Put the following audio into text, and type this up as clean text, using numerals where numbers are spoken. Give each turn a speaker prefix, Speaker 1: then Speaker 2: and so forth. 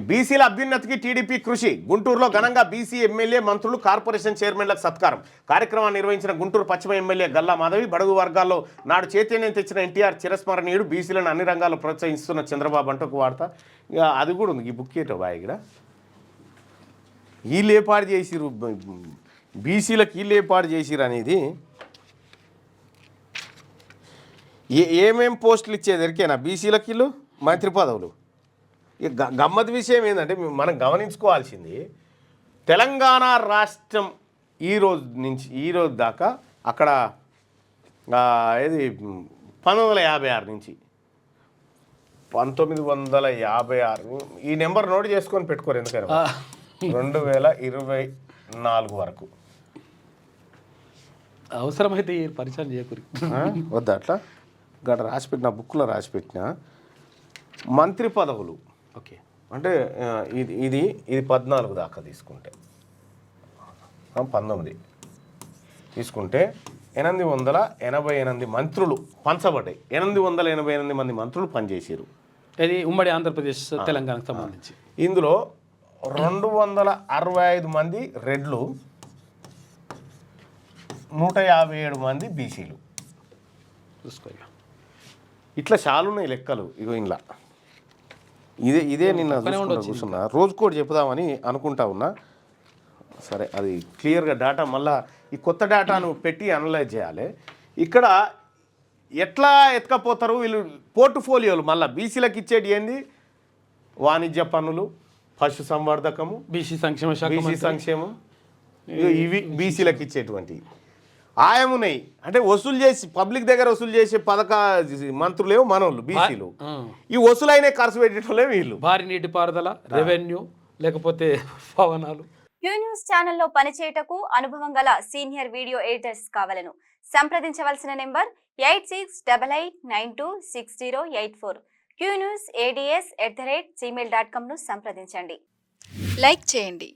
Speaker 1: బీసీల అభ్యున్నతికి టీడీపీ కృషి. గుంటూరులో ఘనంగా బీసీ ఎమ్మెల్యే, మంత్రులు, కార్పొరేషన్ చైర్మన్లకు సత్కారం. కార్యక్రమాన్ని నిర్వహించిన గుంటూరు పశ్చిమ ఎమ్మెల్యే గల్లా మాధవి. బడుగు వర్గాల్లో నాడు చైతన్యం తెచ్చిన ఎన్టీఆర్ చిరస్మరణీయుడు. బీసీలను అన్ని రంగాల్లో ప్రోత్సహిస్తున్న చంద్రబాబు అంటూ ఒక వార్త. ఇక అది కూడా ఉంది. ఈ బుక్ ఏటో బాయ్ ఇక్కడ వీళ్ళు ఏర్పాటు చేసిరు, బీసీలకు వీళ్ళు ఏర్పాటు చేసిరు అనేది. ఏమేం పోస్టులు ఇచ్చేదరికేనా బీసీలకు వీళ్ళు మంత్రి పదవులు. ఇక గమ్మత్ విషయం ఏంటంటే మనం గమనించుకోవాల్సింది, తెలంగాణ రాష్ట్రం ఈ రోజు దాకా అక్కడ ఏది 1956 నుంచి 1956 ఈ నెంబర్ నోట్ చేసుకొని పెట్టుకోరు, ఎందుకైనా 2024 వరకు
Speaker 2: అవసరమైతే పరిచయం చేయకూరి
Speaker 1: వద్దా అట్లా గడ రాసిపెట్టిన బుక్లో రాసిపెట్టిన మంత్రి పదవులు.
Speaker 2: ఓకే,
Speaker 1: అంటే ఇది 14 దాకా తీసుకుంటే 19 తీసుకుంటే 888 మంత్రులు పంచబడ్డాయి. 888 మంది మంత్రులు పనిచేసారు.
Speaker 2: ఇది ఉమ్మడి ఆంధ్రప్రదేశ్ తెలంగాణకు సంబంధించి.
Speaker 1: ఇందులో 265 మంది రెడ్లు, 157 మంది బీసీలు.
Speaker 2: చూసుకో,
Speaker 1: ఇట్లా చాలా ఉన్నాయి లెక్కలు. ఇగో ఇలా ఇదే నిన్న కూర్చున్నా, రోజుకోటి చెప్పుదామని అనుకుంటా ఉన్నా. సరే, అది క్లియర్గా డేటా మళ్ళీ ఈ కొత్త డేటాను పెట్టి అనలైజ్ చేయాలి. ఇక్కడ ఎట్లా ఎత్తుకపోతారు వీళ్ళు పోర్ట్ఫోలియోలు. మళ్ళీ బీసీలకు ఇచ్చేటి ఏంది, వాణిజ్య పన్నులు, పశు సంవర్ధకము,
Speaker 2: బీసీ సంక్షేమం,
Speaker 1: ఇవి బీసీలకు ఇచ్చేటువంటి ఆయమున్నాయి. అంటే వసూలు చేసి పబ్లిక్ దగ్గర వసూలు చేసే మంత్రులేమో మనోళ్ళు బీసీలు. ఈ వసూలైన ఖర్చు పెట్టేటోళ్ళే వీళ్ళు.
Speaker 2: భారీ నీటిపారుదల, రెవెన్యూ, లేకపోతే భవనాలు.
Speaker 3: క్యూ న్యూస్ ఛానల్లో పనిచేయటకు అనుభవం గల సీనియర్ వీడియో ఎడిటర్స్ కావాలను సంప్రదించవలసిన నెంబర్ 8688926084. qnewsads@gmail.com ను సంప్రదించండి. లైక్ చేయండి.